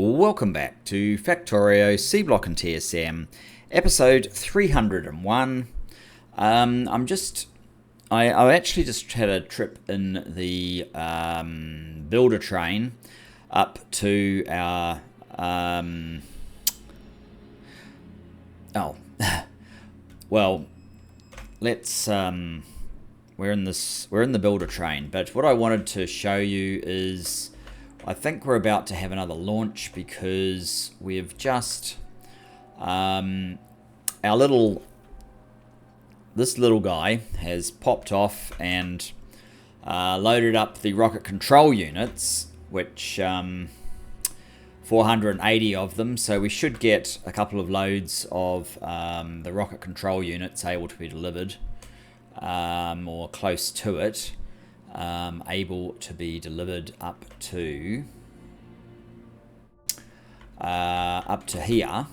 Welcome back to Factorio, Seablock and TSM, episode 301. I actually just had a trip in the builder train up to our well, let's we're in the builder train, but what I wanted to show you is I think we're about to have another launch because we've just this little guy has popped off and loaded up the rocket control units, which 480 of them, so we should get a couple of loads of the rocket control units able to be delivered, or close to it. Able to be delivered up to here,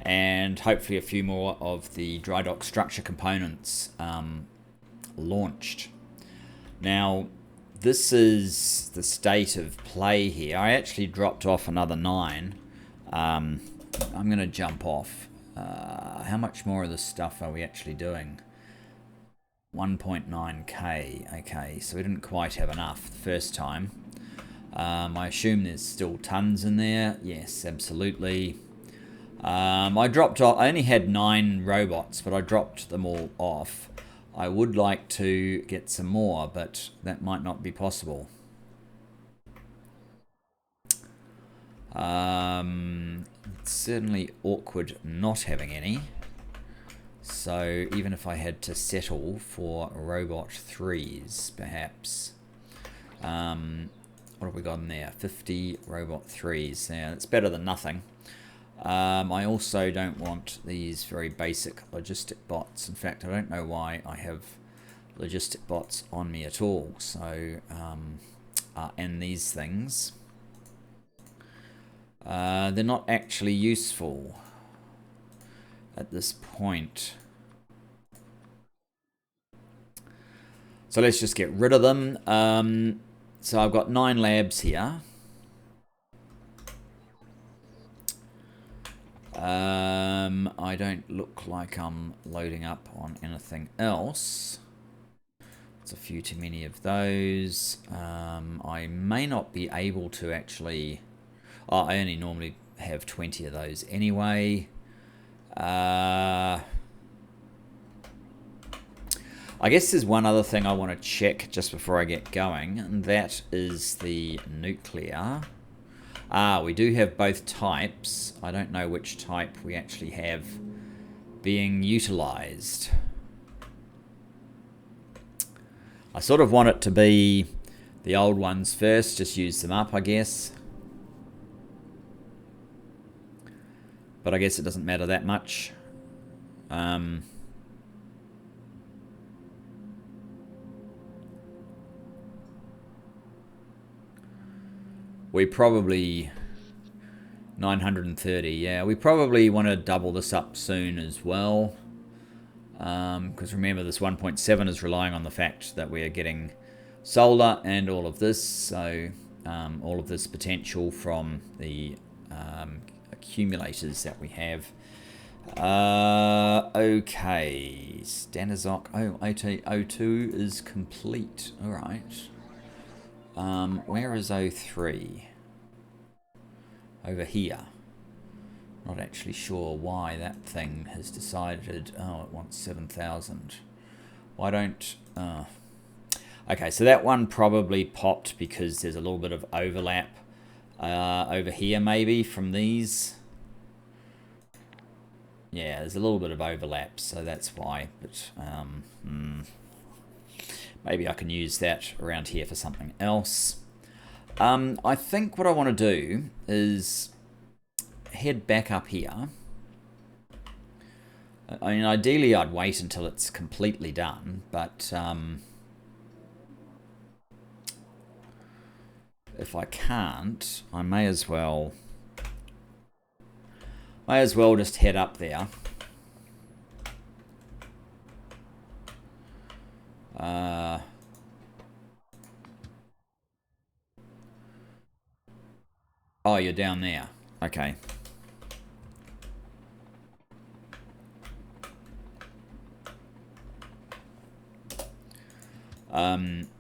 and hopefully a few more of the dry dock structure components launched. Now, this is the state of play here. I actually dropped off another 9. I'm going to jump off. How much more of this stuff are we actually doing? 1.9k. Okay, so we didn't quite have enough the first time. I assume there's still tons in there. Yes, absolutely. I dropped off. I only had 9 robots, but I dropped them all off. I would like to get some more, but that might not be possible. It's certainly awkward not having any. So even if I had to settle for robot 3s, perhaps. What have we got in there? 50 robot 3s. Now, it's better than nothing. I also don't want these very basic logistic bots. In fact, I don't know why I have logistic bots on me at all. So, and these things, they're not actually useful at this point. So let's just get rid of them. So I've got 9 labs here. I don't look like I'm loading up on anything else. It's a few too many of those. I may not be able to actually... I only normally have 20 of those anyway. I guess there's one other thing I want to check just before I get going, and that is the nuclear. We do have both types. I don't know which type we actually have being utilized. I sort of want it to be the old ones first, just use them up, I guess. But I guess it doesn't matter that much. We probably... 930, yeah. We probably want to double this up soon as well. Because remember, this 1.7 is relying on the fact that we are getting solar and all of this. So all of this potential from the accumulators that we have. Okay. Standarzoc 0802 is complete. Alright. Where is 03? Over here. Not actually sure why that thing has decided, it wants 7,000. Why don't... Okay, so that one probably popped because there's a little bit of overlap over here maybe from these. Yeah, there's a little bit of overlap, so that's why. But maybe I can use that around here for something else. I think what I want to do is head back up here. I mean, ideally I'd wait until it's completely done, but if I can't, I may as well just head up there. Oh, you're down there. Okay.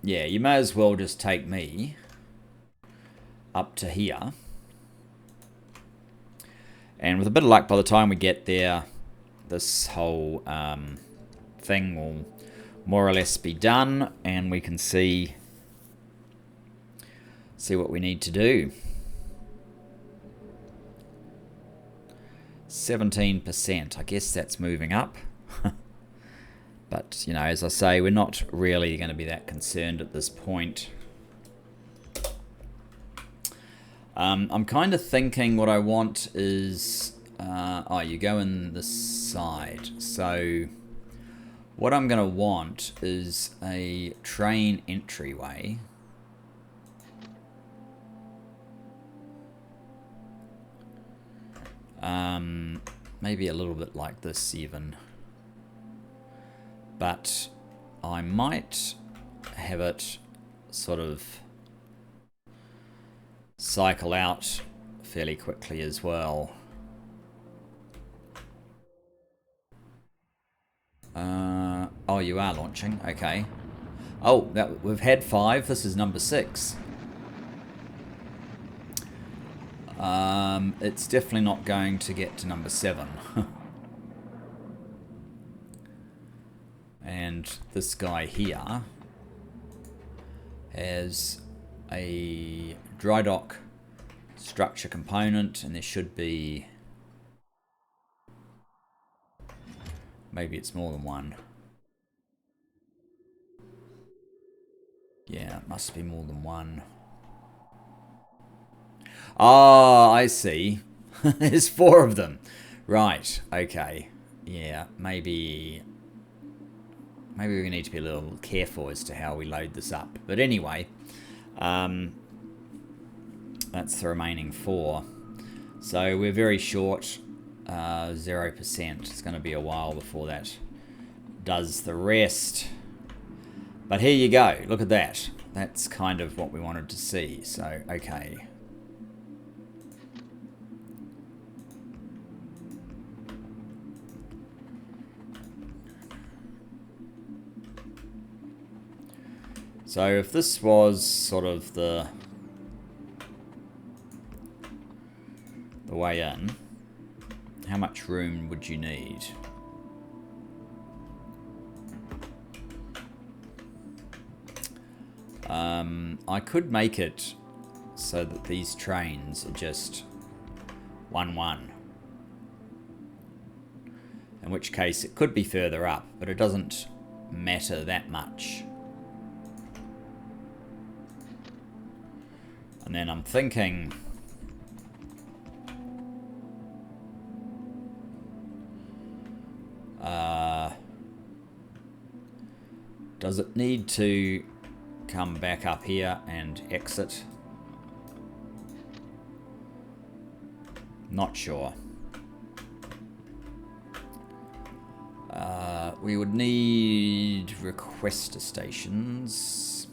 Yeah, you may as well just take me up to here. And with a bit of luck, by the time we get there, this whole thing will more or less be done, and we can see what we need to do. 17%. I guess that's moving up. But, you know, as I say, we're not really going to be that concerned at this point. I'm kind of thinking what I want is... oh, you go in this side. So what I'm going to want is a train entryway. Maybe a little bit like this even. But I might have it sort of cycle out fairly quickly as well. Oh, you are launching. Okay. Oh, we've had 5. This is number 6. It's definitely not going to get to number 7. And this guy here has a dry dock structure component, and there should be... maybe it's more than one. Yeah, it must be more than one. Oh, I see. There's 4 of them. Right, okay. Yeah, maybe we need to be a little careful as to how we load this up. But anyway, that's the remaining 4. So we're very short, 0%. It's going to be a while before that does the rest. But here you go. Look at that. That's kind of what we wanted to see. So, okay. So if this was sort of the way in, how much room would you need? I could make it so that these trains are just 1-1. In which case it could be further up, but it doesn't matter that much. And then I'm thinking... does it need to come back up here and exit? Not sure. We would need requester stations.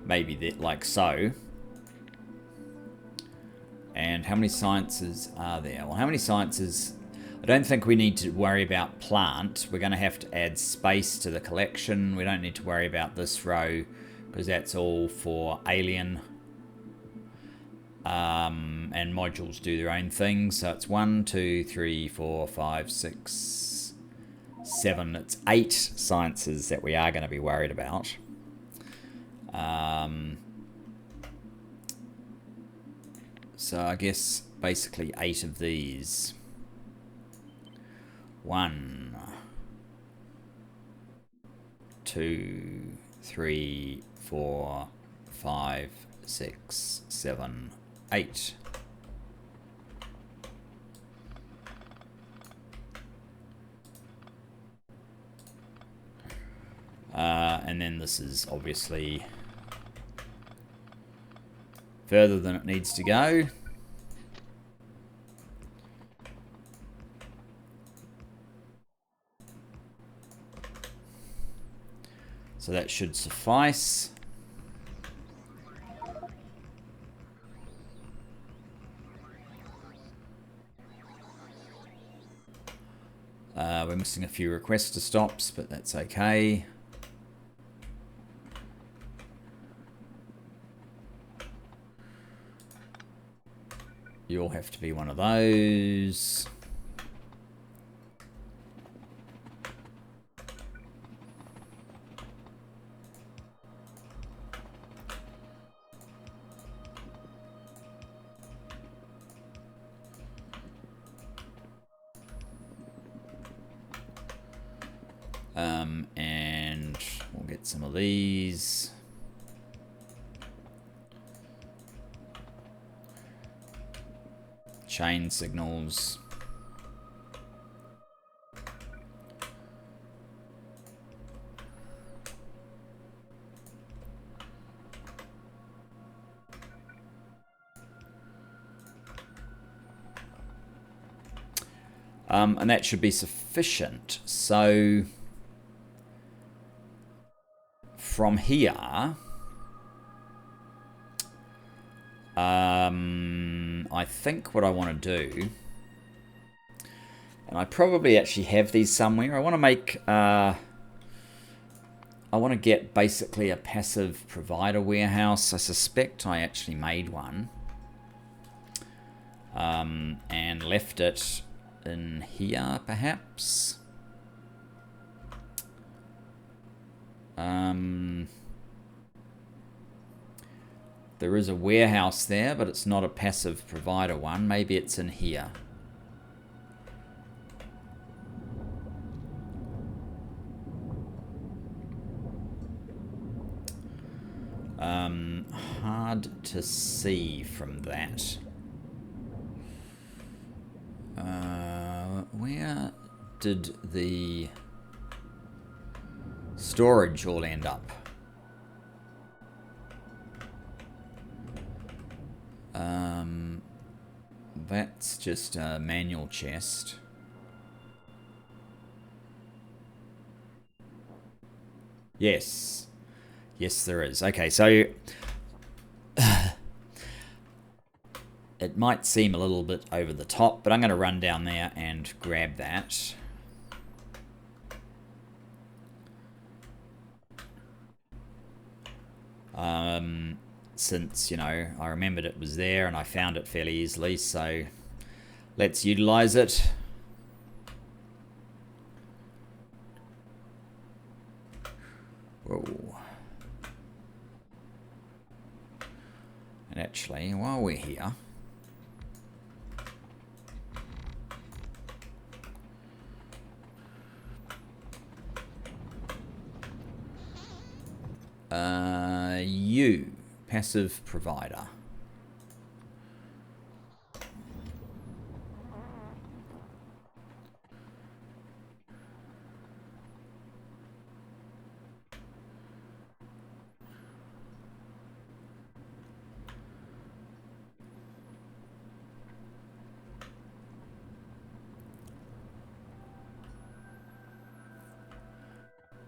Maybe that, like so. And how many sciences are there? Well, how many sciences? I don't think we need to worry about plant. We're going to have to add space to the collection. We don't need to worry about this row because that's all for alien. And modules do their own thing. So it's 1, 2, 3, 4, 5, 6, 7. It's 8 sciences that we are going to be worried about. So I guess basically 8 of these. 1, 2, 3, 4, 5, 6, 7, 8. And then this is obviously further than it needs to go. So that should suffice. We're missing a few requester stops, but that's okay. You'll have to be one of those. And we'll get some of these. Chain signals. And that should be sufficient. So from here, I think what I want to do, and I probably actually have these somewhere, I want to make, I want to get basically a passive provider warehouse. I suspect I actually made one and left it in here, perhaps. There is a warehouse there, but it's not a passive provider one. Maybe it's in here. Hard to see from that. Where did the storage all end up? That's just a manual chest. Yes. Yes, there is. Okay, so it might seem a little bit over the top, but I'm going to run down there and grab that. Since, you know, I remembered it was there and I found it fairly easily, so let's utilize it. Whoa. And actually, while we're here, you, passive provider.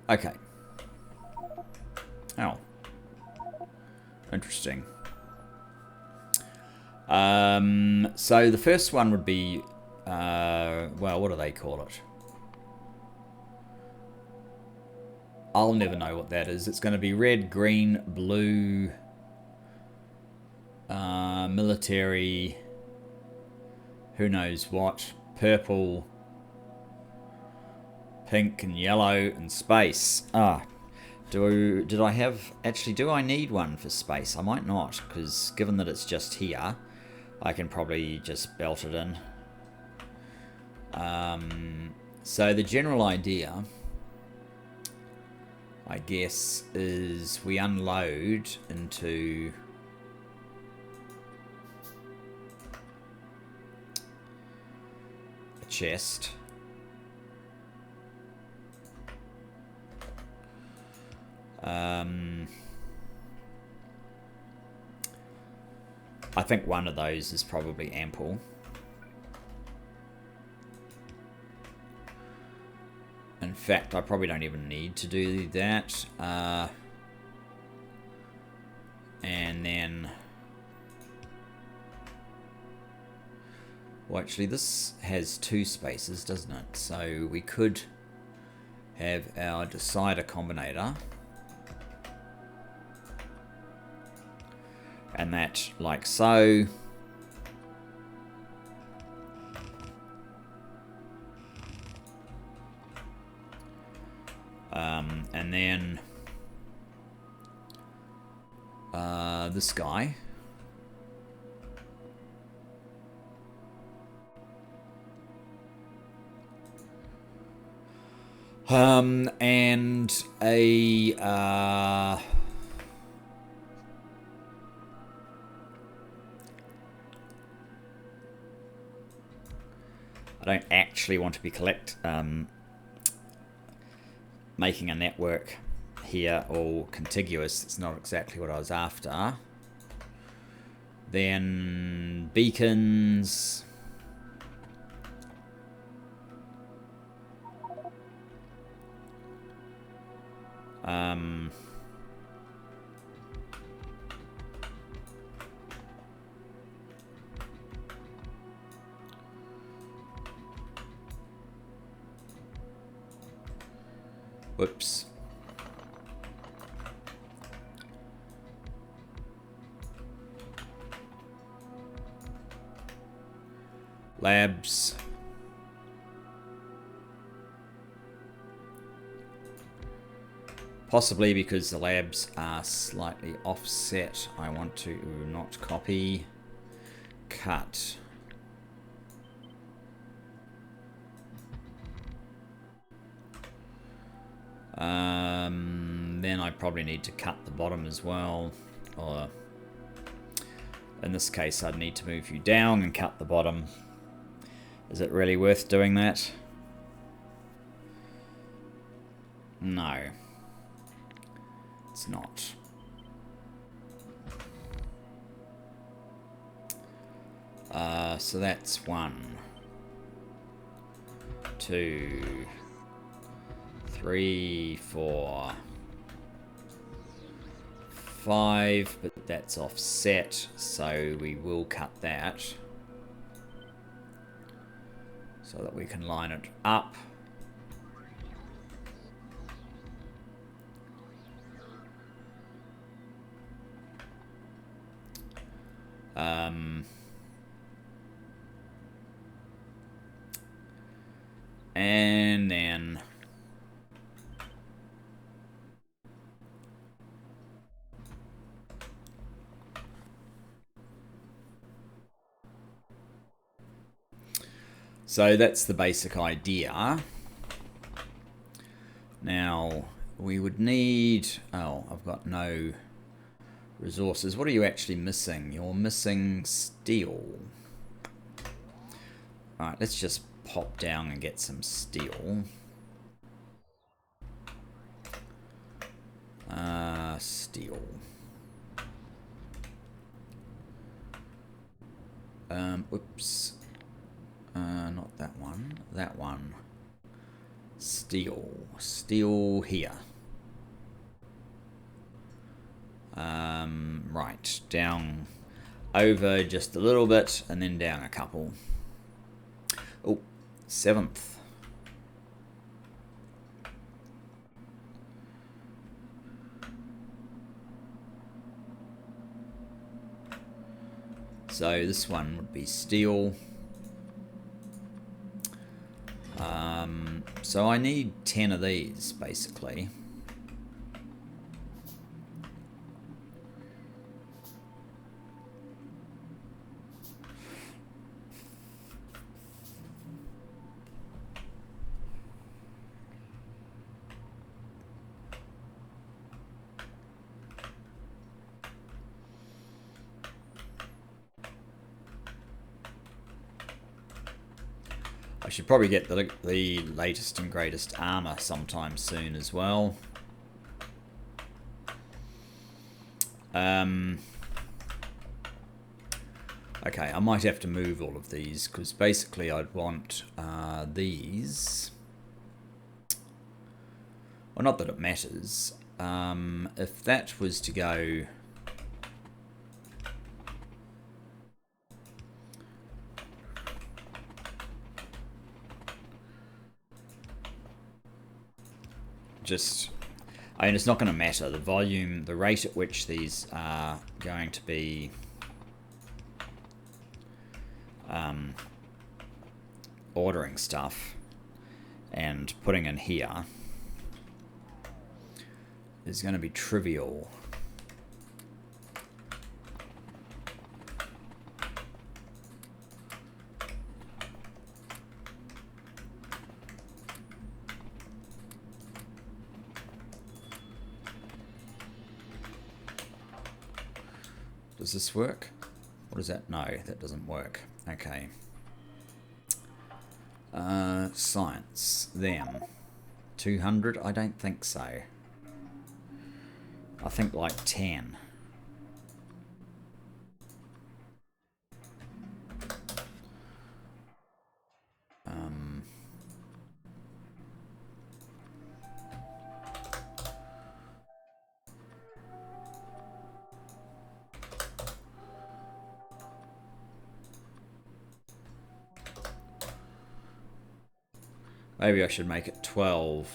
Okay. Oh. Interesting. So the first one would be, well, what do they call it? I'll never know what that is. It's going to be red, green, blue, military, who knows what, purple, pink and yellow, and space. Did I have... Actually, do I need one for space? I might not, because given that it's just here, I can probably just belt it in. So the general idea, I guess, is we unload into a chest. I think one of those is probably ample. In fact, I probably don't even need to do that. And then... Well, actually, this has 2 spaces, doesn't it? So we could have our decider combinator. And that, like so. And then this guy. And a I don't actually want to be making a network here all contiguous. It's not exactly what I was after. Then beacons. Whoops. Labs. Possibly because the labs are slightly offset, I want to not copy. Cut. Then I probably need to cut the bottom as well. Or in this case, I'd need to move you down and cut the bottom. Is it really worth doing that? No. It's not. So that's 1, 2, 3, 4, 5, but that's offset, so we will cut that so that we can line it up. And then so that's the basic idea. Now we would need, oh, I've got no resources. What are you actually missing? You're missing steel. Alright, let's just pop down and get some steel. Steel. Oops. Not that one. That one. Steel. Steel here. Right. Down over just a little bit and then down a couple. Oh, 7th. So this one would be steel. So I need 10 of these, basically. I should probably get the latest and greatest armor sometime soon as well. Okay, I might have to move all of these because basically I'd want these Well, not that it matters. If that was to go... I mean, it's not going to matter. The volume, the rate at which these are going to be ordering stuff and putting in here is going to be trivial. Does this work? What is that? No, that doesn't work. Okay. Science. Them. 200? I don't think so. I think like 10. Maybe I should make it 12.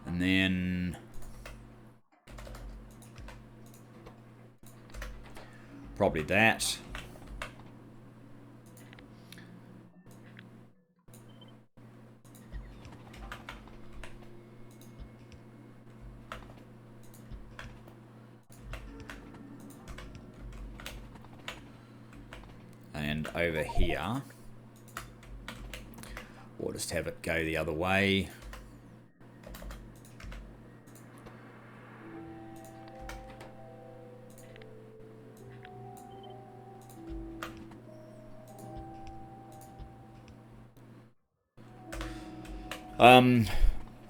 And then probably that. And over here, we'll just have it go the other way.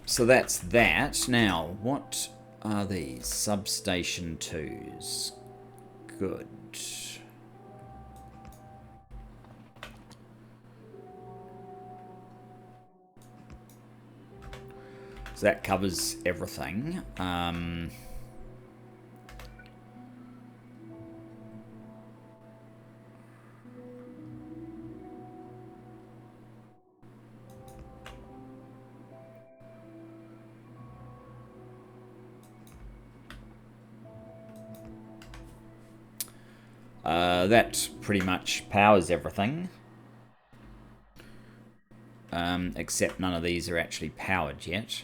So that's that. Now, what are these? Substation 2s. Good. So that covers everything. That pretty much powers everything. Except none of these are actually powered yet.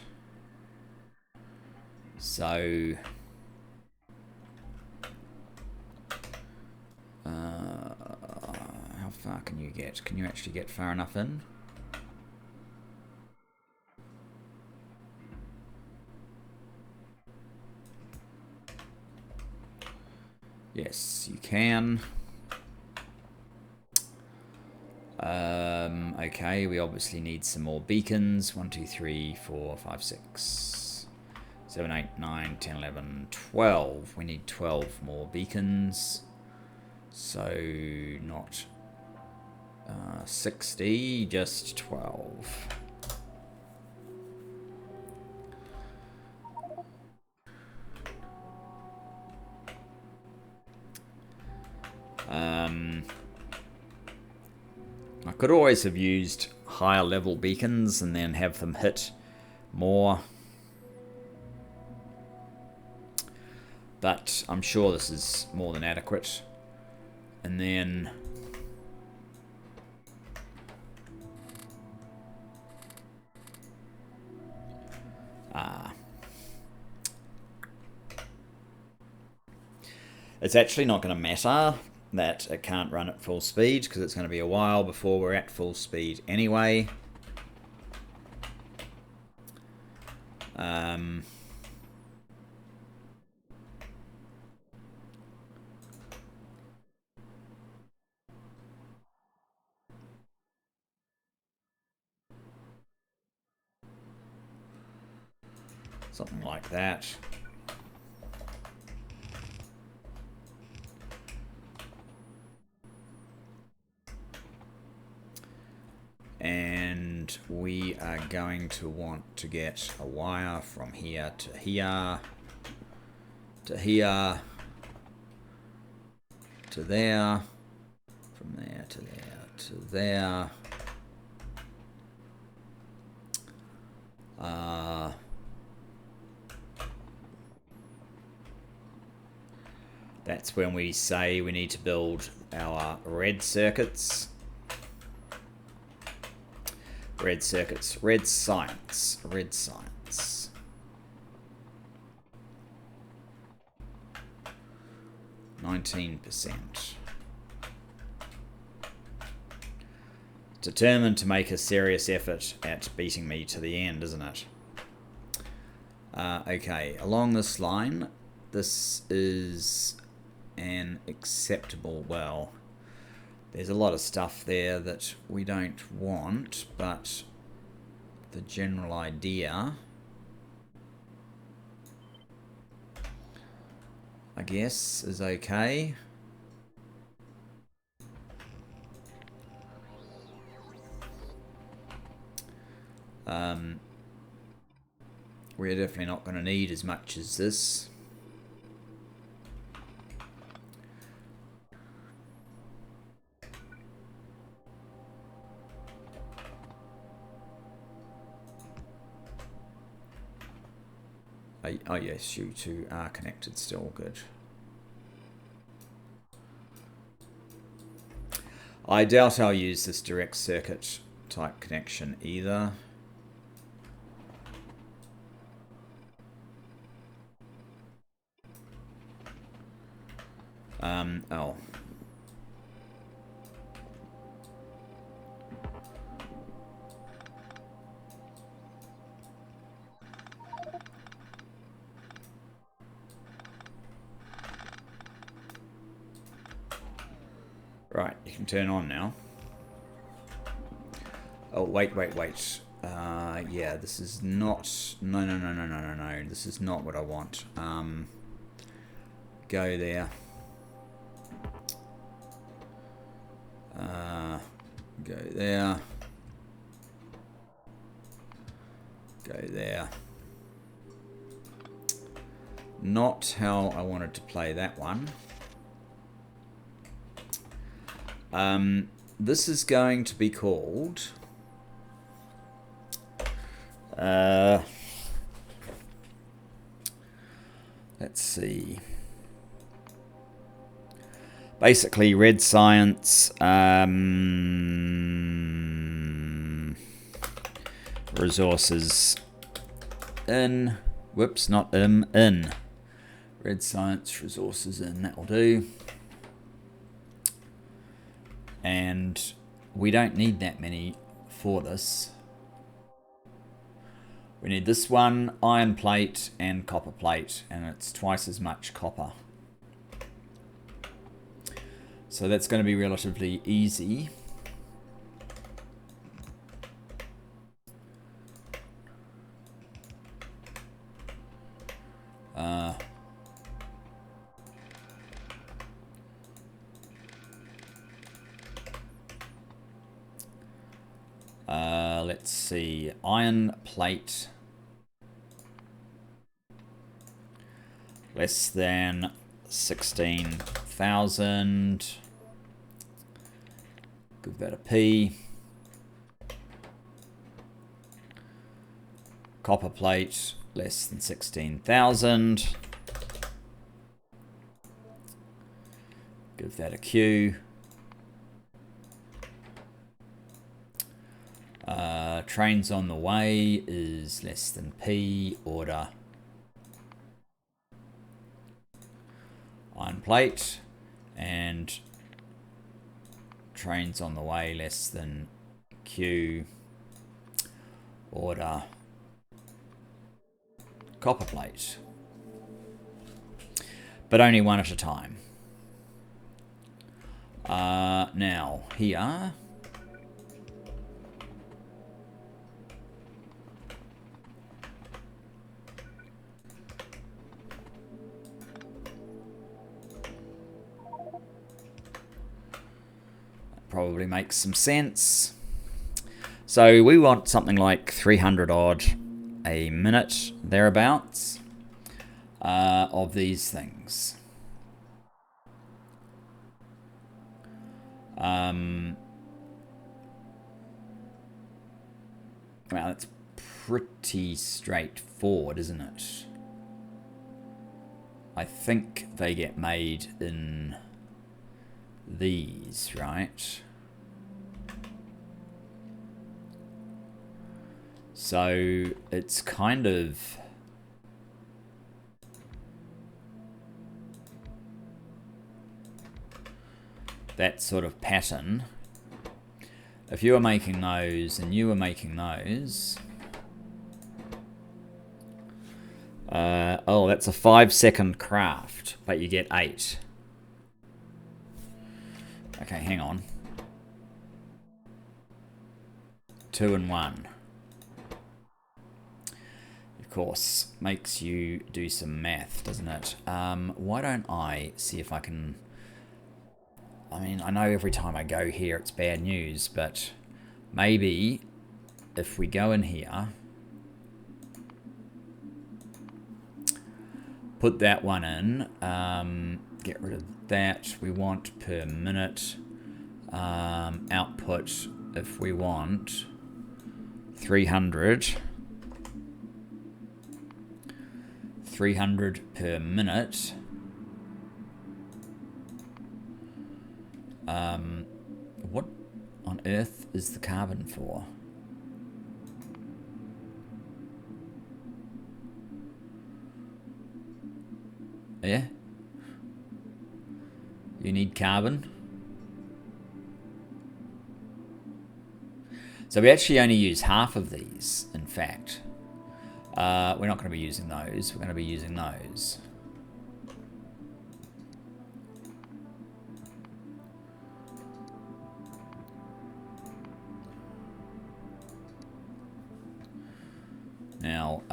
So... how far can you get? Can you actually get far enough in? Yes, you can. Okay, we obviously need some more beacons. 1, 2, 3, 4, 5, 6, 7, 8, 9, 10, 11, 12. We need 12 more beacons. So, not 60, just 12. I could always have used higher level beacons and then have them hit more. But I'm sure this is more than adequate. And then... it's actually not going to matter that it can't run at full speed, because it's going to be a while before we're at full speed anyway. Something like that. And we are going to want to get a wire from here to here, to here, to there, from there to there, to there. That's when we say we need to build our red circuits. Red circuits, red science, red science. %. Determined to make a serious effort at beating me to the end, isn't it? Okay, along this line, this is an acceptable, well, there's a lot of stuff there that we don't want, but the general idea, I guess, is okay. We're definitely not going to need as much as this. Oh yes, you two are connected still, good. I doubt I'll use this direct circuit type connection either. Oh. Right, you can turn on now. Oh, wait. Yeah, this is not... No. This is not what I want. Go there. Go there. Go there. Not how I wanted to play that one. This is going to be called... let's see. Basically, red science, resources in. Whoops, not in. Red science, resources in. That will do. And we don't need that many for this. We need this one, iron plate and copper plate, and it's twice as much copper. So that's going to be relatively easy. Let's see, iron plate less than 16,000. Give that a P. Copper plate less than 16,000. Give that a Q. Trains on the way is less than P. Order. Iron plate. And trains on the way less than Q. Order. Copper plate. But only one at a time. Now, here... probably makes some sense. So we want something like 300 odd a minute, thereabouts, of these things. Well, that's pretty straightforward, isn't it? I think they get made in these, right? So it's kind of that sort of pattern. If you were making those and you were making those, oh, that's a 5-second craft, but you get 8. Okay, hang on. 2 and 1. Of course, makes you do some math, doesn't it? Why don't I see if I can... I mean, I know every time I go here it's bad news, but maybe if we go in here, put that one in, get rid of that. We want per minute output, if we want 300 per minute. What on earth is the carbon for? Yeah? You need carbon? So we actually only use half of these, in fact. We're not going to be using those. We're going to be using those. Now,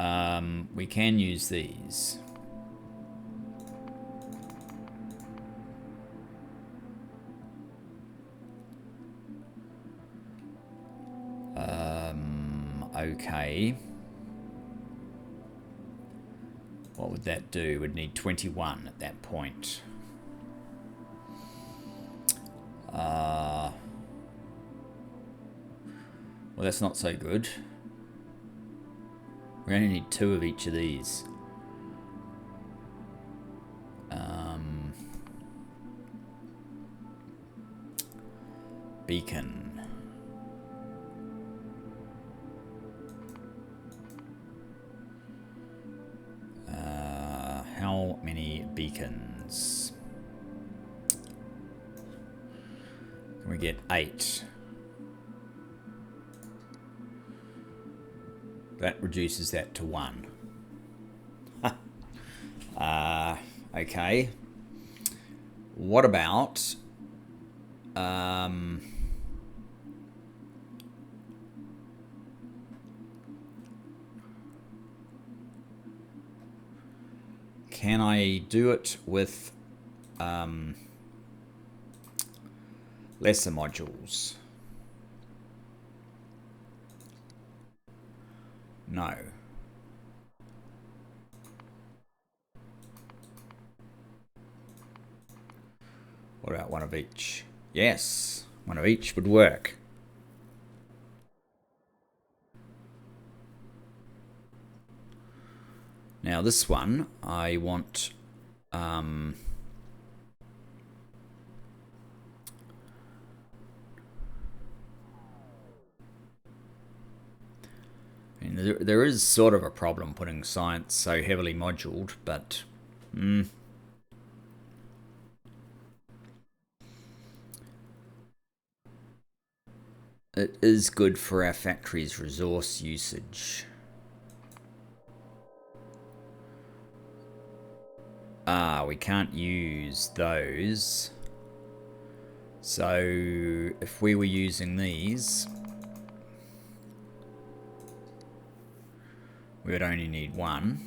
we can use these. Okay. What would that do? We'd need 21 at that point. Well, that's not so good. We only need 2 of each of these. Beacon. How many beacons? Can we get 8? That reduces that to 1. Okay. What about... can I do it with lesser modules? No. What about one of each? Yes, one of each would work. Now this one, I want there is sort of a problem putting science so heavily moduled, but it is good for our factory's resource usage. We can't use those. So if we were using these, we would only need 1.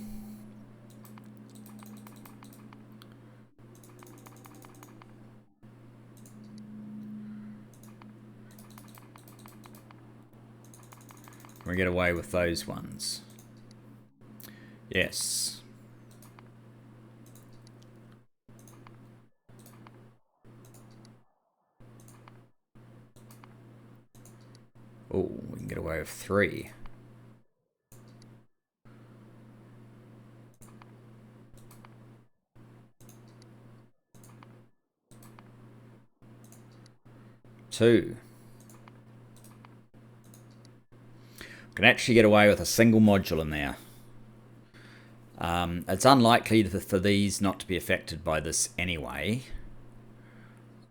Can we get away with those ones? Yes. Oh, we can get away with 3. Two. Can actually get away with a single module in there. It's unlikely for these not to be affected by this anyway.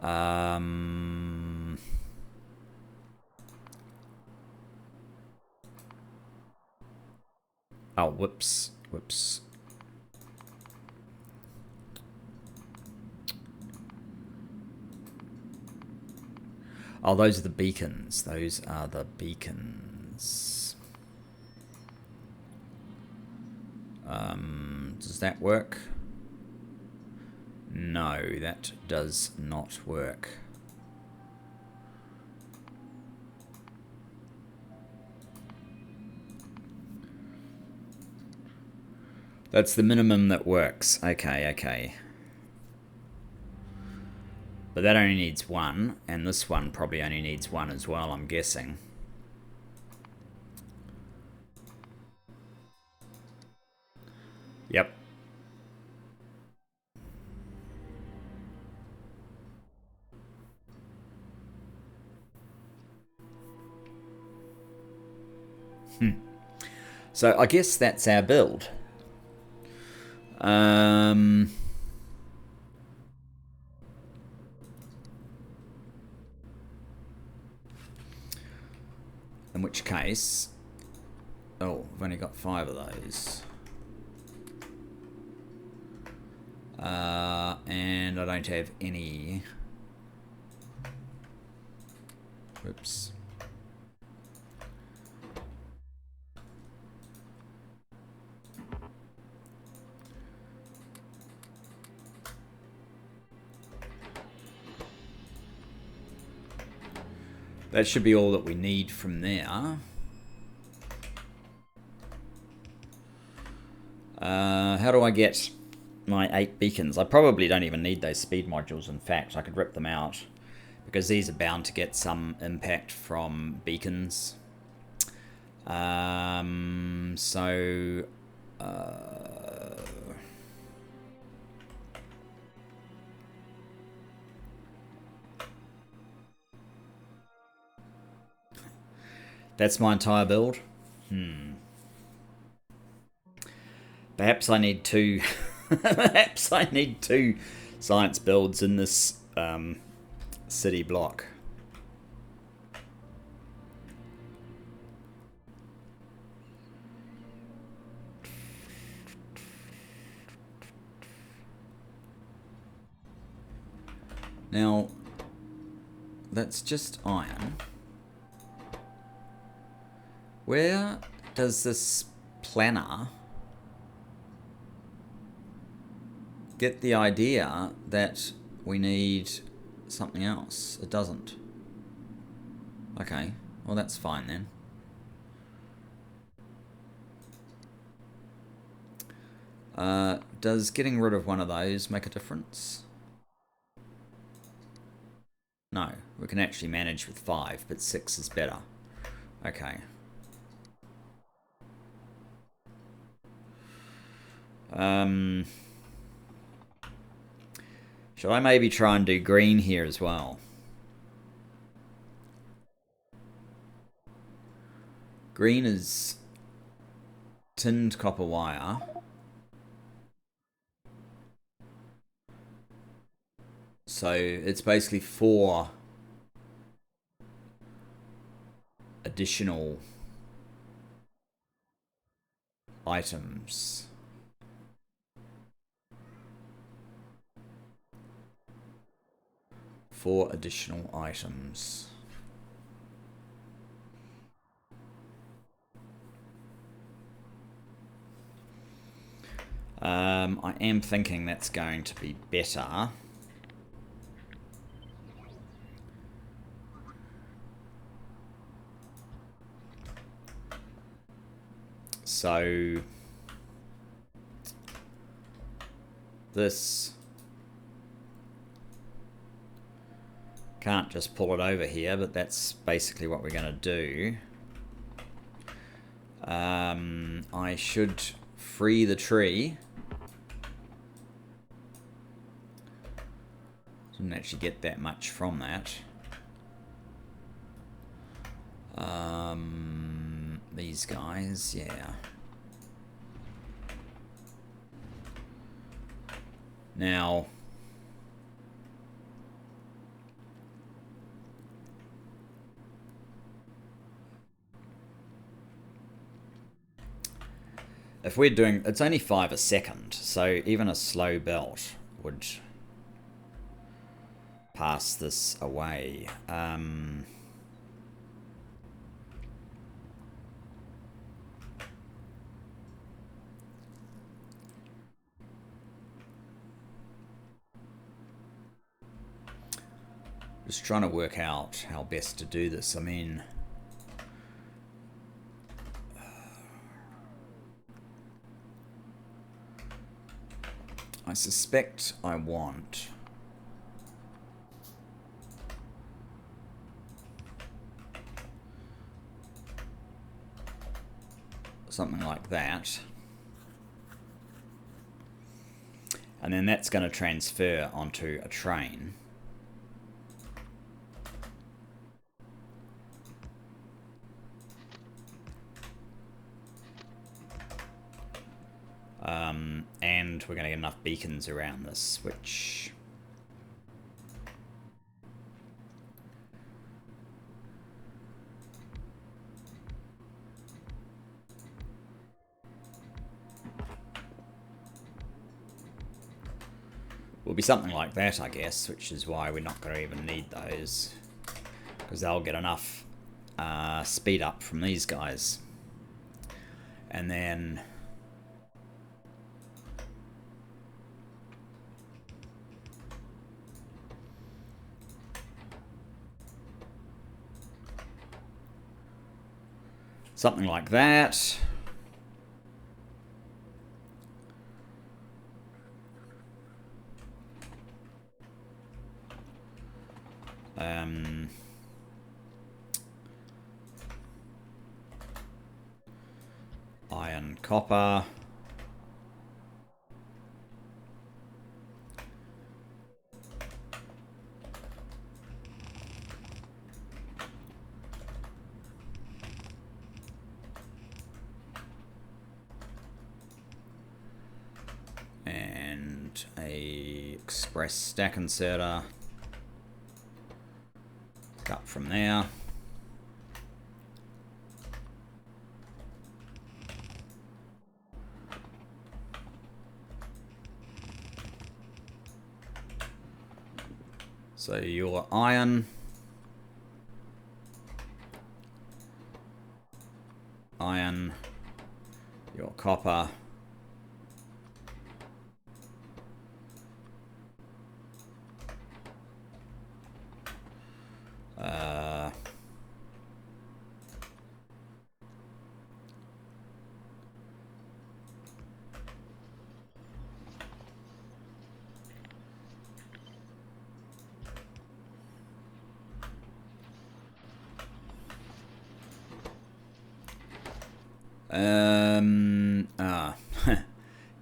Oh, whoops. Whoops. Oh, those are the beacons. Those are the beacons. Does that work? No, that does not work. That's the minimum that works. Okay, okay. But that only needs 1, and this one probably only needs 1 as well, I'm guessing. Yep. So I guess that's our build. In which case... Oh, I've only got 5 of those. And I don't have any... Oops. That should be all that we need from there. How do I get my 8 beacons? I probably don't even need those speed modules. In fact, I could rip them out because these are bound to get some impact from beacons. That's my entire build. Perhaps I need 2. Perhaps I need 2 science builds in this city block. Now, that's just iron. Where does this planner get the idea that we need something else? It doesn't. Okay, well that's fine then. Does getting rid of one of those make a difference? No, we can actually manage with 5, but 6 is better. Okay. Should I maybe try and do green here as well? Green is tinned copper wire. So it's basically 4 additional items. Four additional items. I am thinking that's going to be better. So this can't just pull it over here, but that's basically what we're going to do. I should free the tree. Didn't actually get that much from that. These guys, yeah. Now, if we're doing, it's only 5 a second, so even a slow belt would pass this away. Just trying to work out how best to do this. I mean, I suspect I want something like that. And then that's going to transfer onto a train. And we're going to get enough beacons around this, which will be something like that, I guess, which is why we're not going to even need those, because they'll get enough speed up from these guys. And then something like that. Iron, copper. And a express stack inserter. Up from there. So your iron, your copper,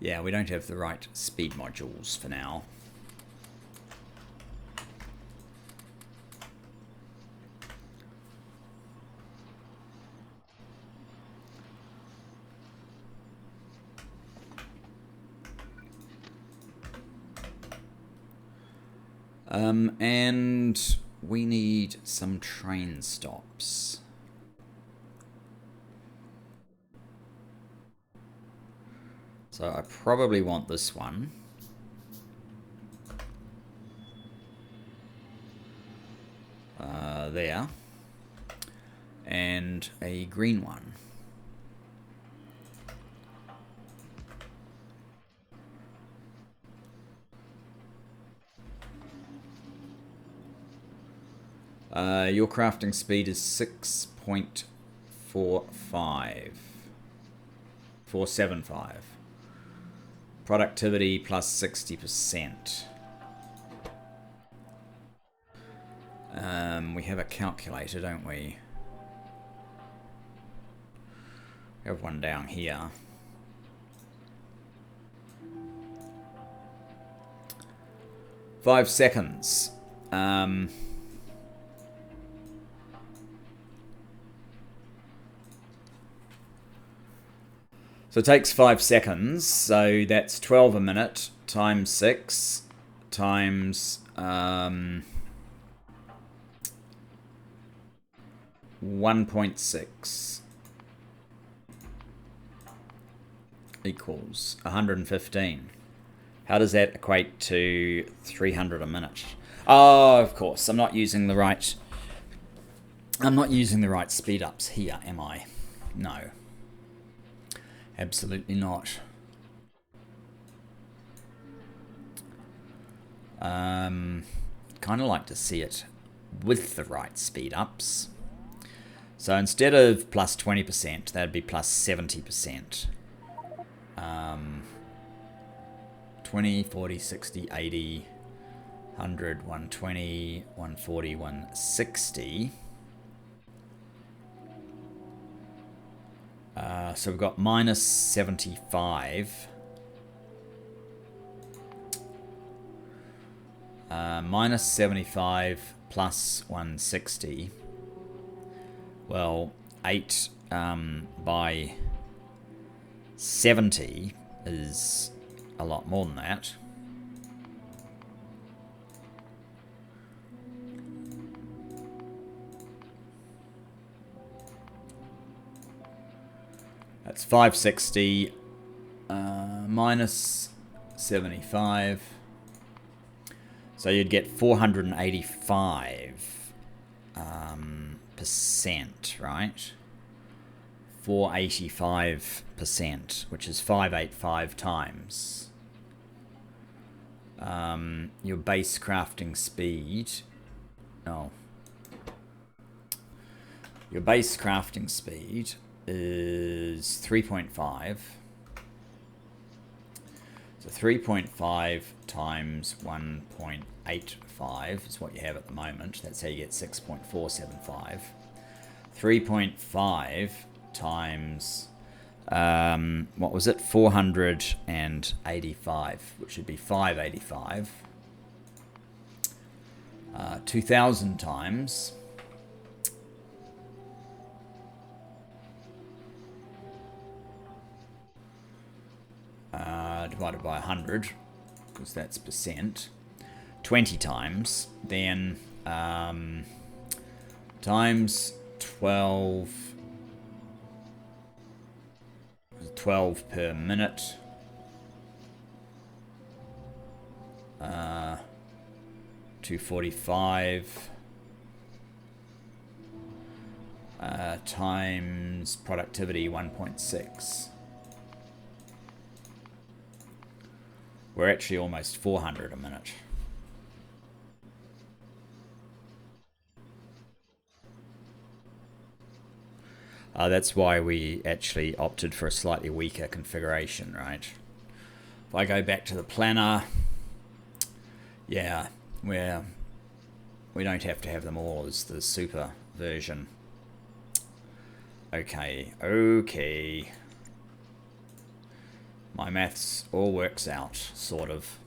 yeah, we don't have the right speed modules for now. And we need some train stops. So I probably want this one. There. And a green one. Your crafting speed is 6.45. 475. Productivity plus 60%. We have a calculator, don't we? We have one down here. Five seconds. So it takes 5 seconds, so that's 12 a minute times 6 times 1.6 equals 115. How does that equate to 300 a minute? Oh, of course, I'm not using the right speed ups here, am I? No. Absolutely not. Kind of like to see it with the right speed ups. So instead of plus 20%, that'd be plus 70%. 20, 40, 60, 80, 100, 120, 140, 160. So we've got minus 75. Minus 75 plus 160. Well, 8 by 70 is a lot more than that. That's 560 minus 75. So you'd get 485 percent, right? 485%, which is 585 times your base crafting speed. Oh, your base crafting speed is 3.5. So 3.5 times 1.85 is what you have at the moment. That's how you get 6.475. 3.5 times, what was it? 485, which would be 585. 2,000 times. Divided by 100, because that's percent. 20 times, then times 12 per minute. 245 times productivity 1.6. We're actually almost 400 a minute. That's why we actually opted for a slightly weaker configuration, right? If I go back to the planner, yeah, we don't have to have them all as the super version. Okay. My maths all works out, sort of.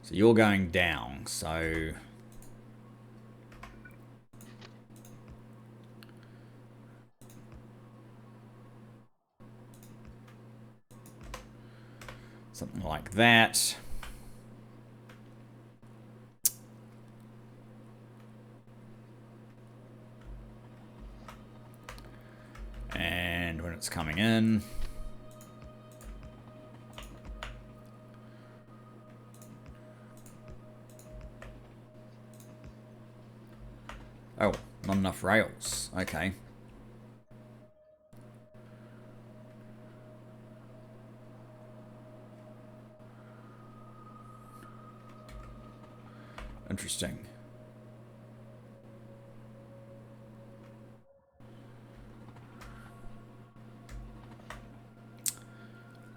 So you're going down, so... something like that. And when it's coming in, oh, not enough rails. Okay. Interesting.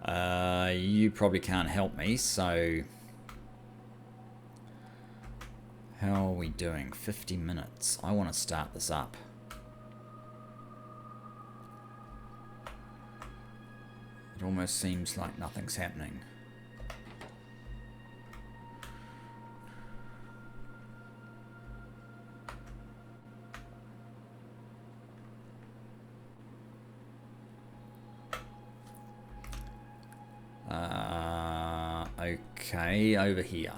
You probably can't help me, so... How are we doing? 50 minutes. I want to start this up. It almost seems like nothing's happening. Okay, over here.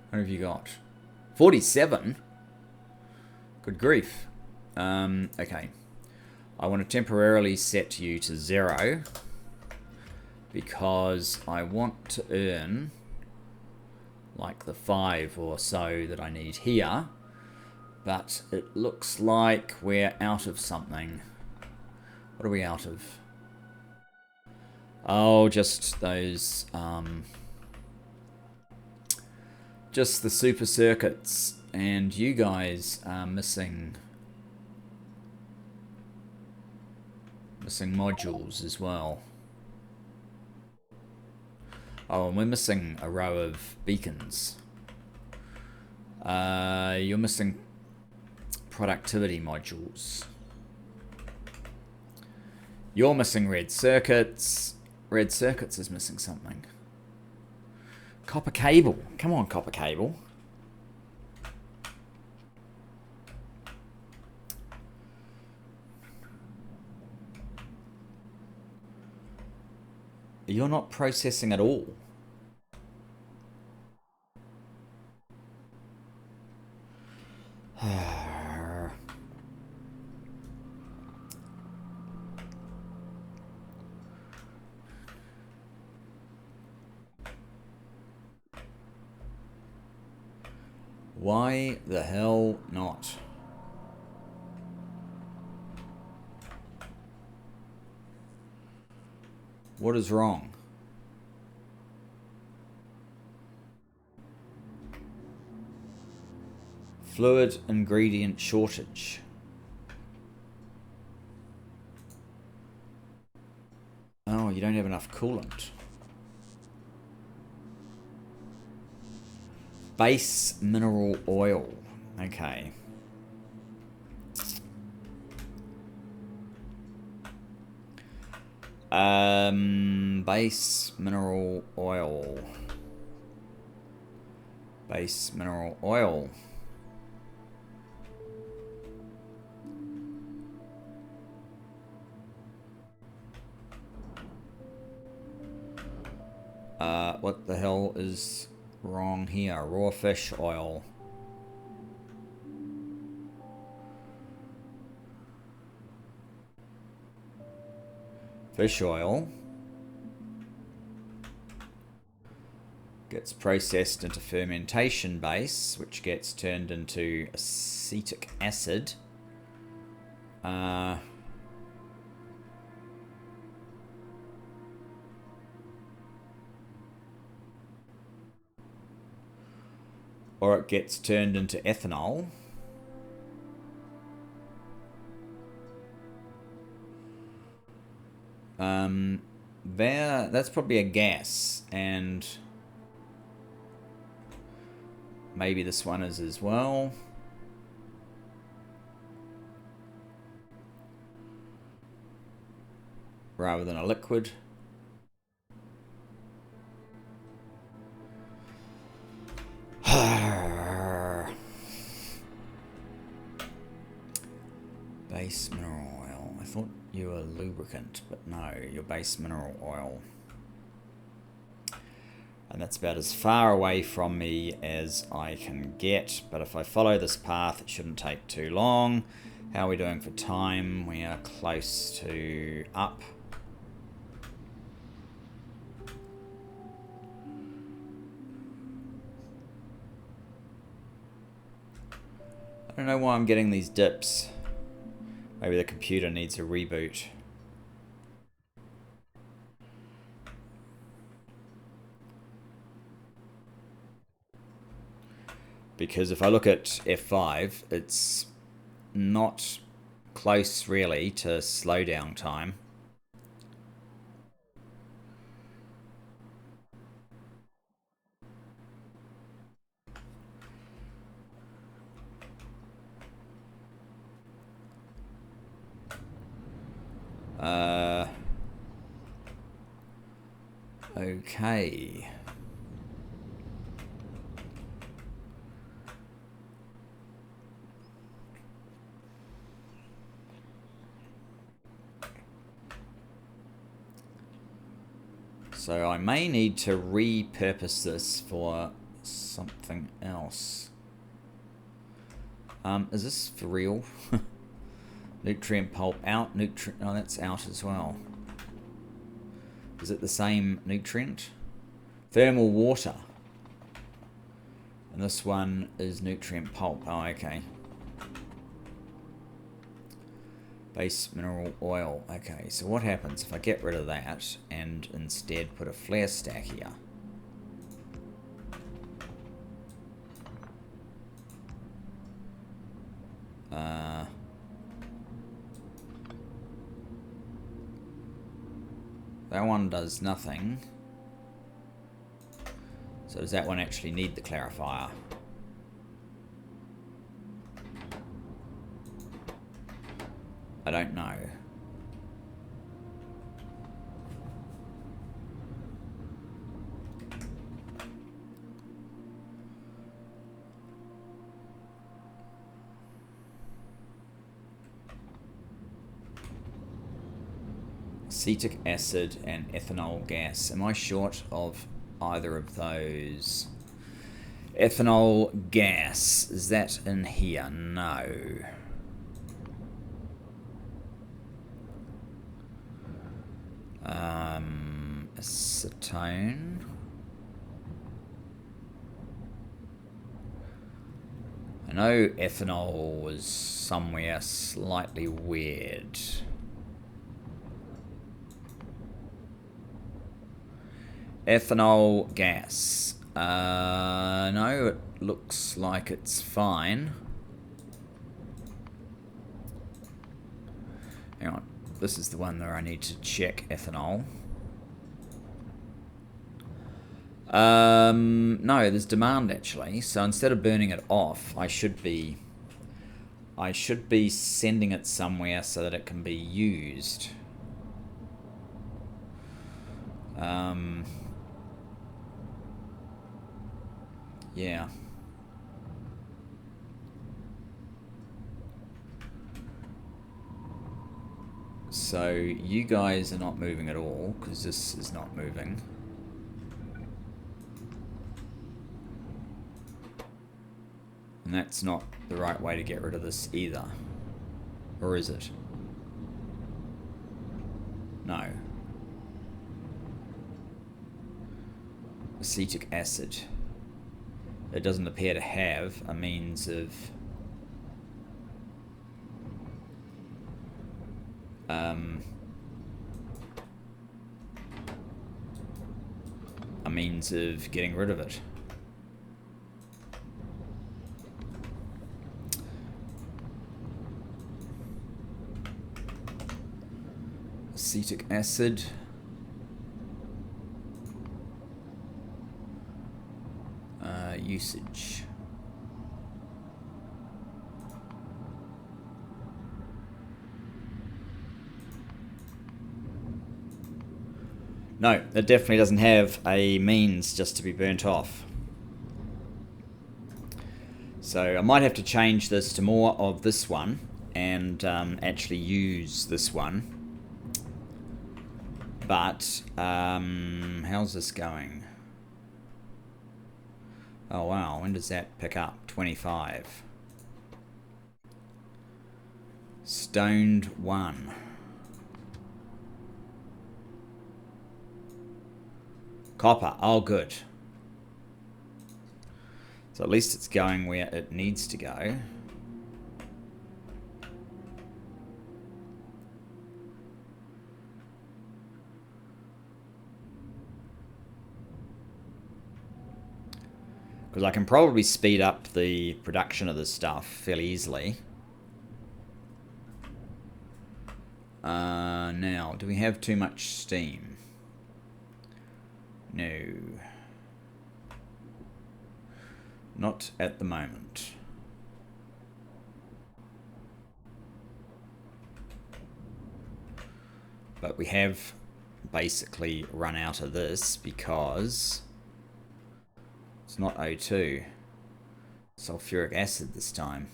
What have you got? 47? Good grief. Okay. I want to temporarily set you to 0 because I want to earn like the 5 or so that I need here, but it looks like we're out of something. What are we out of? Oh, just those, just the super circuits, and you guys are missing modules as well. Oh, and we're missing a row of beacons. You're missing productivity modules. You're missing red circuits. Red circuits is missing something. Copper cable. Come on, copper cable. You're not processing at all. Why the hell not? What is wrong? Fluid ingredient shortage. Oh, you don't have enough coolant. Base mineral oil. Okay. Base mineral oil. Base mineral oil. What the hell is wrong here? Raw fish oil. Fish oil gets processed into fermentation base, which gets turned into acetic acid. Or it gets turned into ethanol. That's probably a gas, and maybe this one is as well. Rather than a liquid. Base mineral oil. I thought you were lubricant, but no, you're base mineral oil. And that's about as far away from me as I can get. But if I follow this path, it shouldn't take too long. How are we doing for time? We are close to up. I don't know why I'm getting these dips. Maybe the computer needs a reboot. Because if I look at F5, it's not close really to slowdown time. Okay. So I may need to repurpose this for something else. Is this for real? Nutrient pulp out, nutrient, oh that's out as well. Is it the same nutrient? Thermal water. And this one is nutrient pulp, oh okay. Base mineral oil, okay, so what happens if I get rid of that and instead put a flare stack here? That one does nothing. So does that one actually need the clarifier? I don't know. Acetic acid and ethanol gas. Am I short of either of those? Ethanol gas. Is that in here? No. Acetone. I know ethanol was somewhere slightly weird. Ethanol gas. No, it looks like it's fine. Hang on. This is the one where I need to check ethanol. No, there's demand actually. So instead of burning it off, I should be sending it somewhere so that it can be used. Yeah. So you guys are not moving at all because this is not moving. And that's not the right way to get rid of this either. Or is it? No. Acetic acid. It doesn't appear to have a means of getting rid of it. Acetic acid. Usage. No, it definitely doesn't have a means just to be burnt off. So I might have to change this to more of this one and actually use this one. But how's this going? Oh wow, when does that pick up? 25. Stoned 1. Copper, oh good. So at least it's going where it needs to go. Because I can probably speed up the production of this stuff fairly easily. Now, do we have too much steam? No. Not at the moment. But we have basically run out of this because it's not O2. Sulfuric acid this time.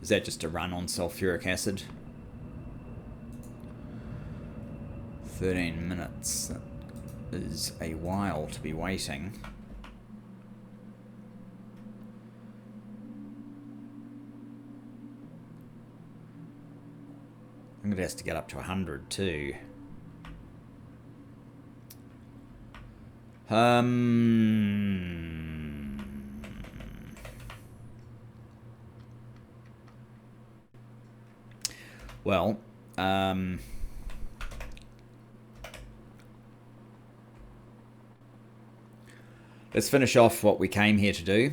Is that just a run on sulfuric acid? 13 minutes. That is a while to be waiting. I think it has to get up to 100 too. Well, let's finish off what we came here to do.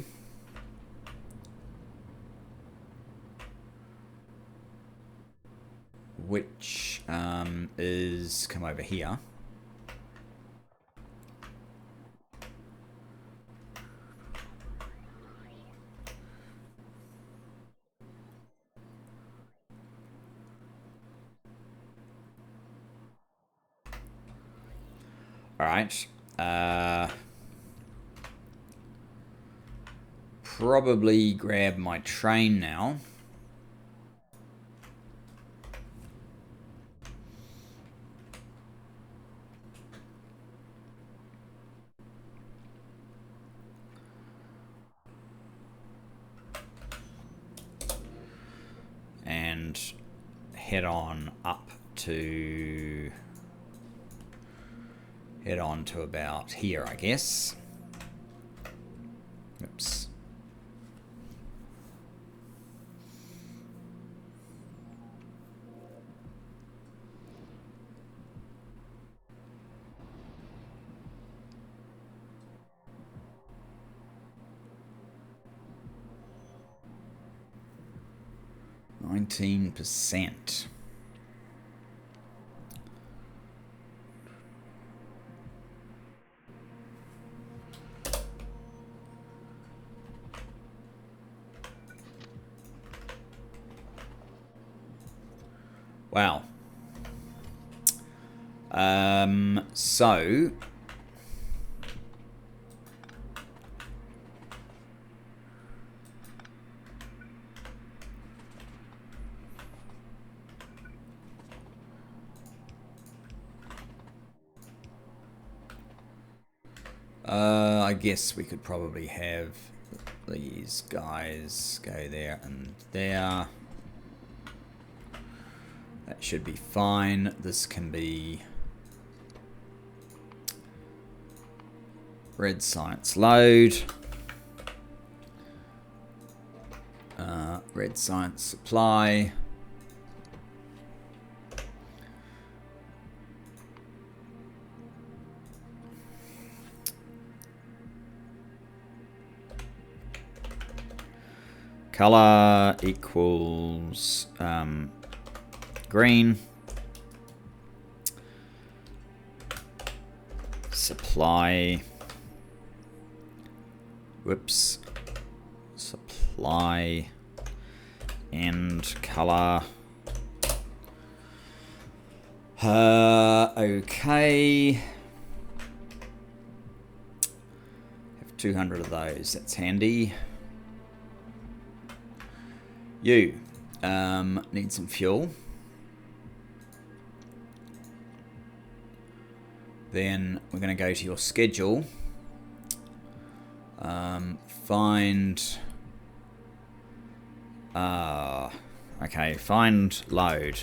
Which is come over here. All right. Probably grab my train now. And head on to about here, I guess. Oops. %. Wow. So I guess we could probably have these guys go there and there. That should be fine. This can be red science load, red science supply, color equals green, supply, whoops, supply and color. Okay. Have 200 of those, that's handy. You need some fuel. Then we're going to go to your schedule. Find find load.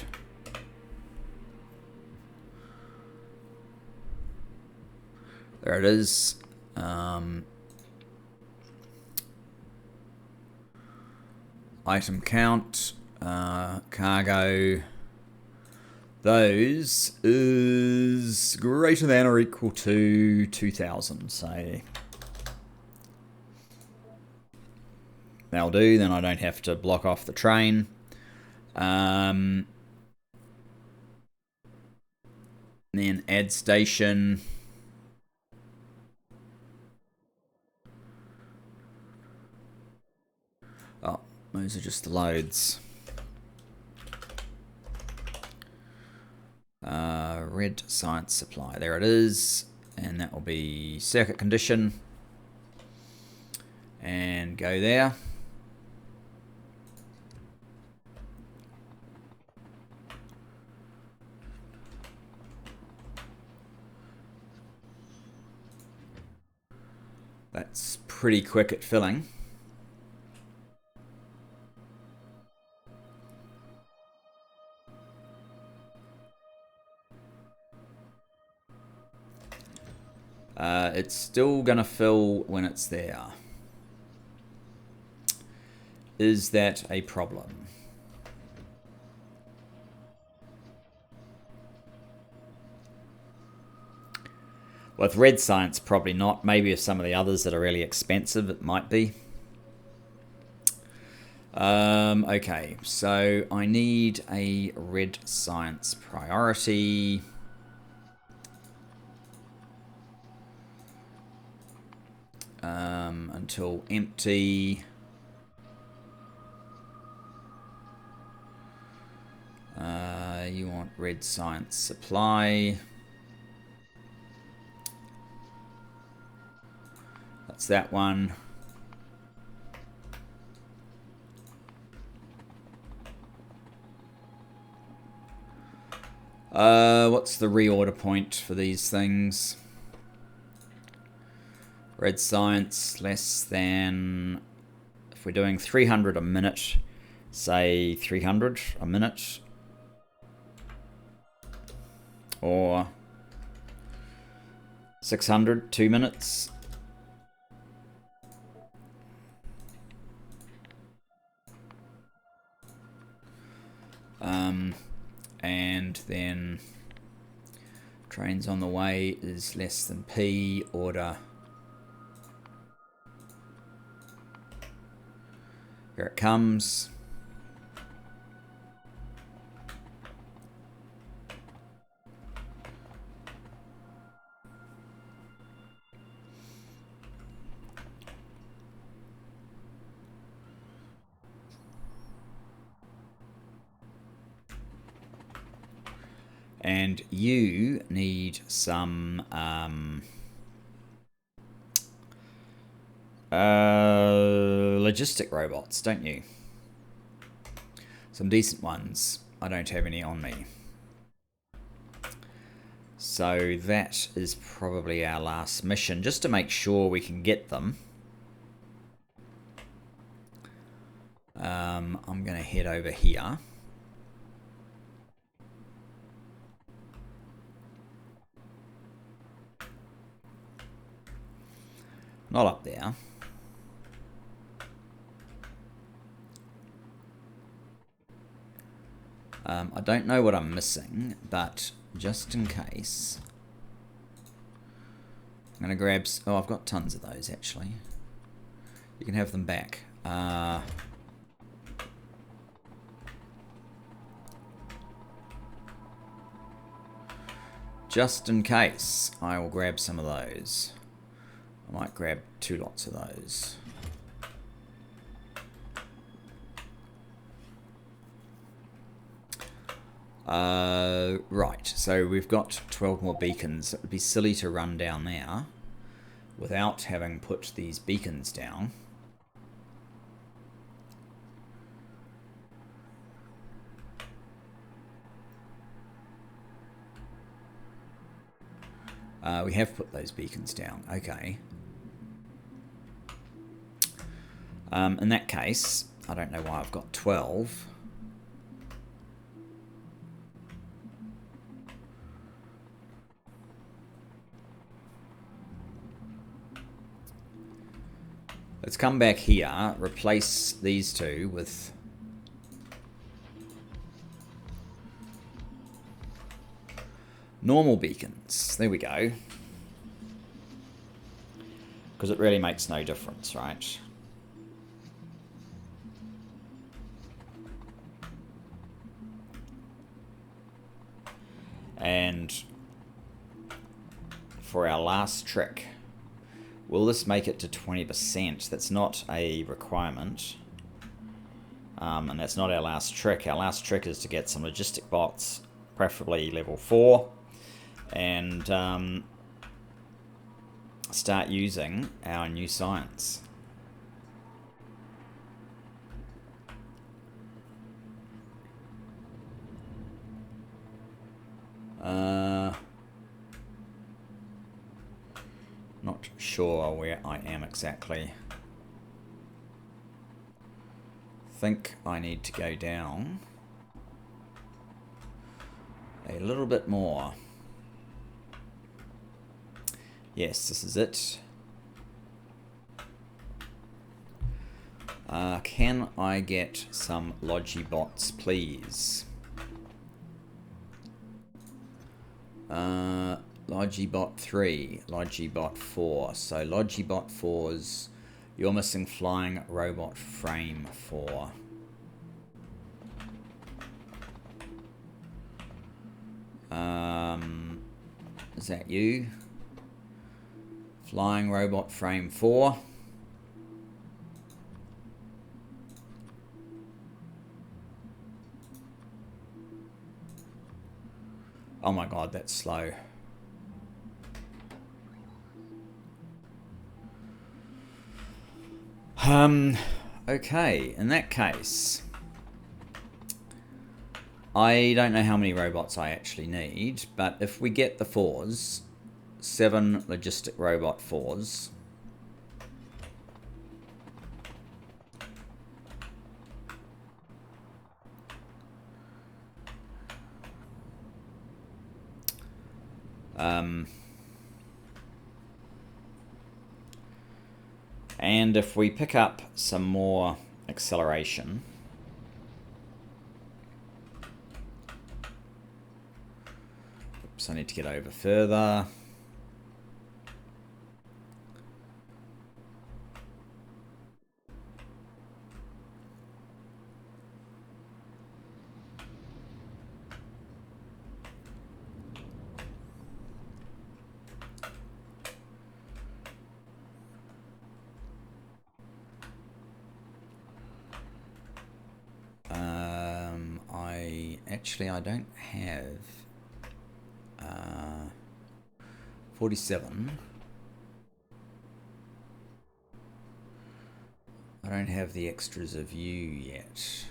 There it is. Item count, cargo. Those is greater than or equal to 2,000. So that'll do. Then I don't have to block off the train. Then add station. Oh, those are just the loads. Red science supply. There it is. And that will be circuit condition. And go there. That's pretty quick at filling. It's still going to fill when it's there. Is that a problem? With red science, probably not. Maybe if some of the others that are really expensive, it might be. Okay, so I need a red science priority. Until empty. You want red science supply. That's that one. What's the reorder point for these things? Red science less than, if we're doing 300 a minute, say 300 a minute. Or 600, 2 minutes. And then trains on the way is less than P, order. Here it comes. And you need some logistic robots, don't you? Some decent ones. I don't have any on me. So that is probably our last mission, just to make sure we can get them. I'm going to head over here. Not up there. I don't know what I'm missing, but just in case, I'm going to grab... Oh, I've got tons of those, actually. You can have them back. Just in case, I will grab some of those. I might grab 2 lots of those. Right, so we've got 12 more beacons. It would be silly to run down there without having put these beacons down. We have put those beacons down. Okay. In that case, I don't know why I've got 12. Let's come back here, replace these two with normal beacons. There we go. Because it really makes no difference, right? And for our last trick, will this make it to 20%? That's not a requirement. And that's not our last trick. Our last trick is to get some logistic bots, preferably level 4, and start using our new science. Not sure where I am exactly. Think I need to go down a little bit more. Yes, this is it. Can I get some Logibots, please? Logibot 3, Logibot 4. So Logibot 4's, you're missing flying robot frame 4. Is that you? Flying robot frame 4. Oh my god, that's slow. Okay, in that case, I don't know how many robots I actually need, but if we get the 4s, 7 logistic robot 4s, and if we pick up some more acceleration, oops, I need to get over further. Actually, I don't have 47. I don't have the extras of you yet.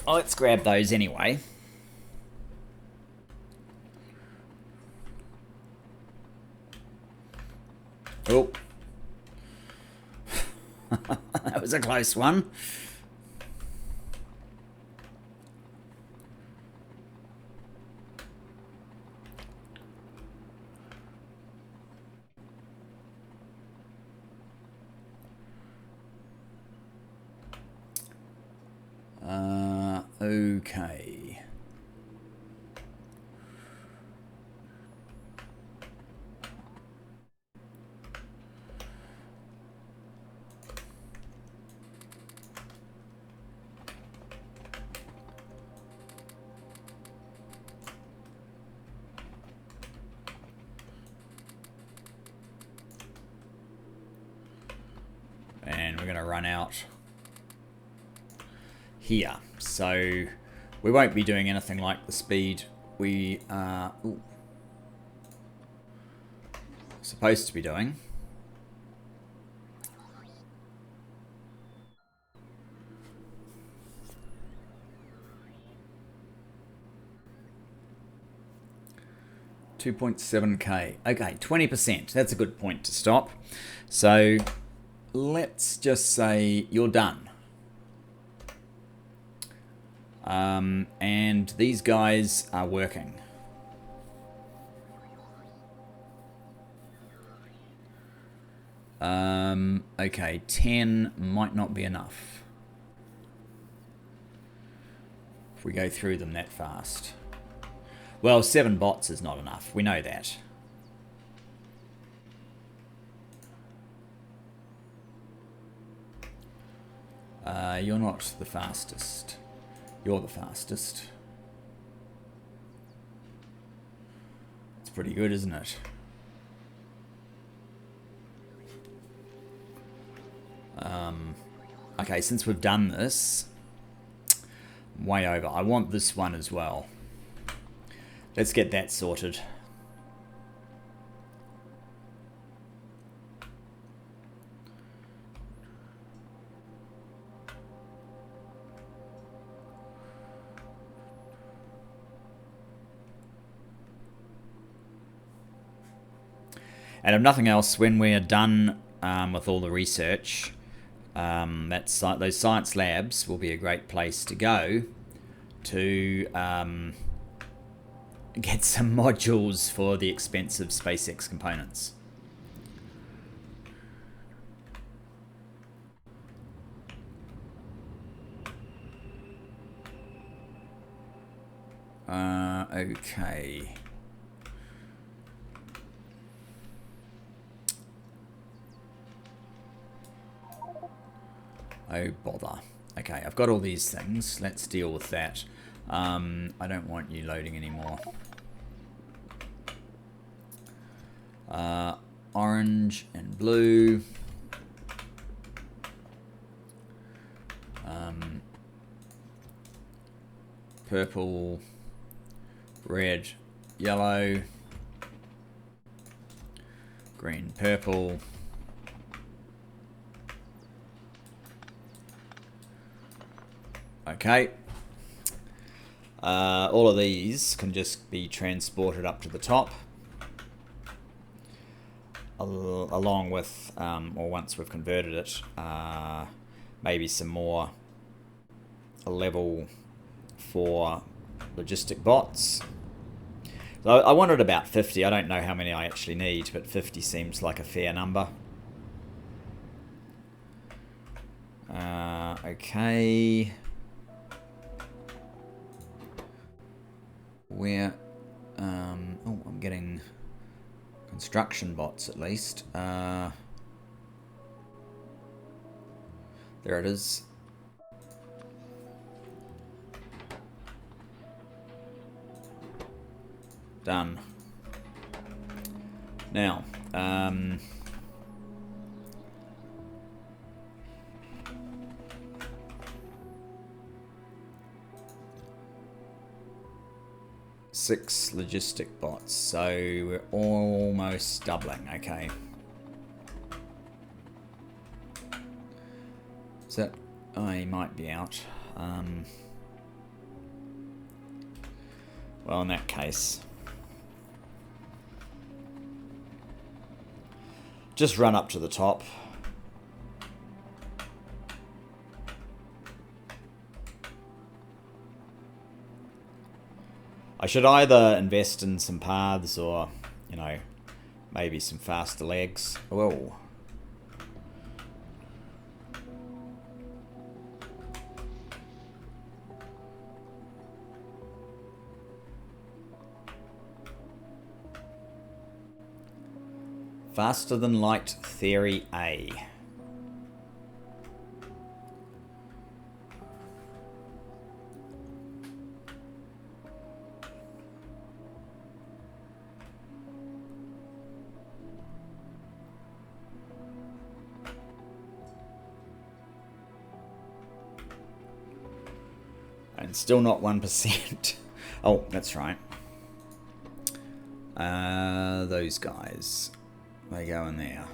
Let's grab those anyway. Oh. That was a close one. Okay. And we're going to run out here. So we won't be doing anything like the speed we are supposed to be doing. $2.7K. Okay, 20%. That's a good point to stop. So let's just say you're done. And these guys are working. Okay, 10 might not be enough. If we go through them that fast. Well, 7 bots is not enough. We know that. You're not the fastest. You're the fastest. It's pretty good, isn't it? Okay, since we've done this, way over. I want this one as well. Let's get that sorted. And if nothing else, when we're done with all the research, those science labs will be a great place to go to get some modules for the expensive SpaceX components. Okay. Oh, bother. Okay, I've got all these things. Let's deal with that. I don't want you loading anymore. Orange and blue. Purple, red, yellow, green, purple. Okay. All of these can just be transported up to the top, along with, or once we've converted it, maybe some more level 4 logistic bots. So I wanted about 50. I don't know how many I actually need, but 50 seems like a fair number. Okay. Where, oh, I'm getting construction bots at least. There it is. Done. Now, 6 logistic bots, so we're almost doubling. Okay. So I might be out. Well, in that case, just run up to the top. I should either invest in some paths or, you know, maybe some faster legs. Whoa. Faster than light theory A. And still not 1%. Oh, that's right. Those guys. They go in there.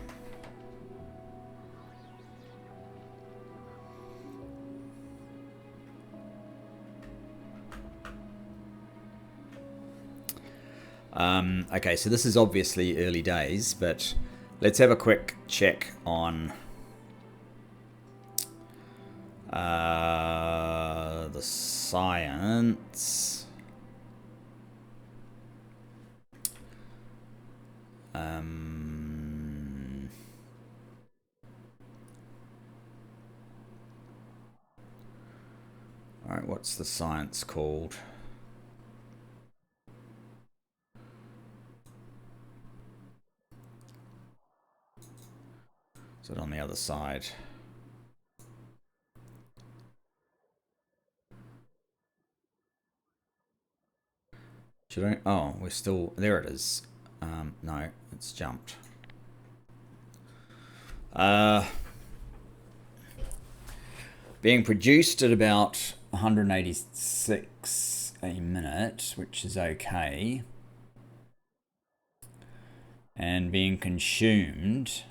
Okay, so this is obviously early days, but let's have a quick check on the science. what's the science called? Is it on the other side? Should I? Oh, we're still... There it is. No, it's jumped. Being produced at about 186 a minute, which is okay. And being consumed...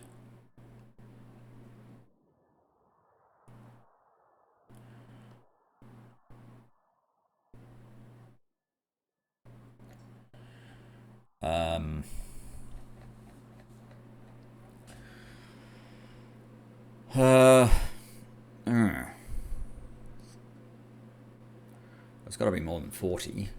It's got to be more than 40.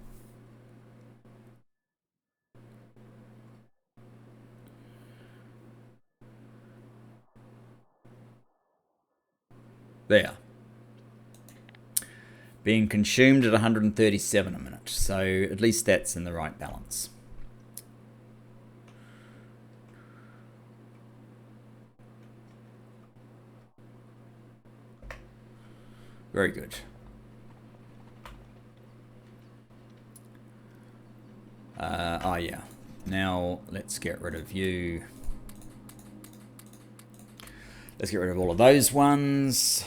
There. Being consumed at 137 a minute. So at least that's in the right balance. Very good. Oh yeah. Now let's get rid of you. Let's get rid of all of those ones.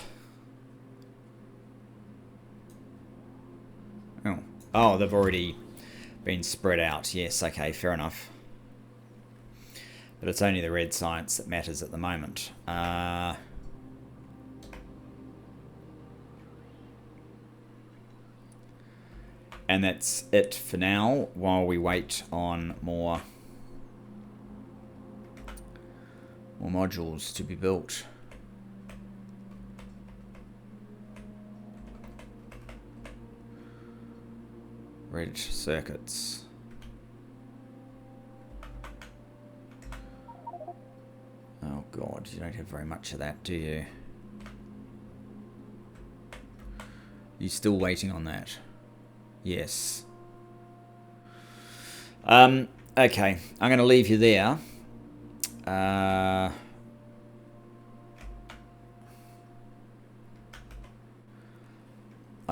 Oh, they've already been spread out. Yes, okay, fair enough. But it's only the red science that matters at the moment. And that's it for now, while we wait on more modules to be built. Red circuits. Oh god, you don't have very much of that, do you? You still waiting on that? Yes. Okay, I'm going to leave you there. I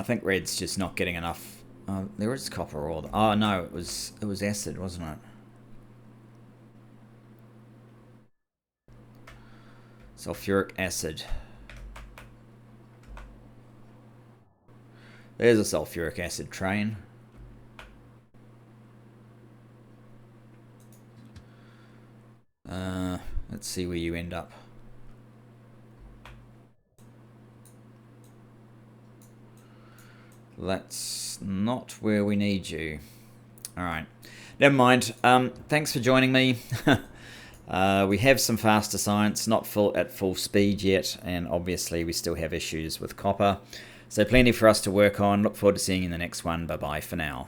think red's just not getting enough. There is copper ore. Oh no, it was acid, wasn't it? Sulfuric acid. There's a sulfuric acid train. Let's see where you end up. That's not where we need you. Alright. Never mind. Thanks for joining me. We have some faster science, not at full speed yet, and obviously we still have issues with copper. So plenty for us to work on. Look forward to seeing you in the next one. Bye-bye for now.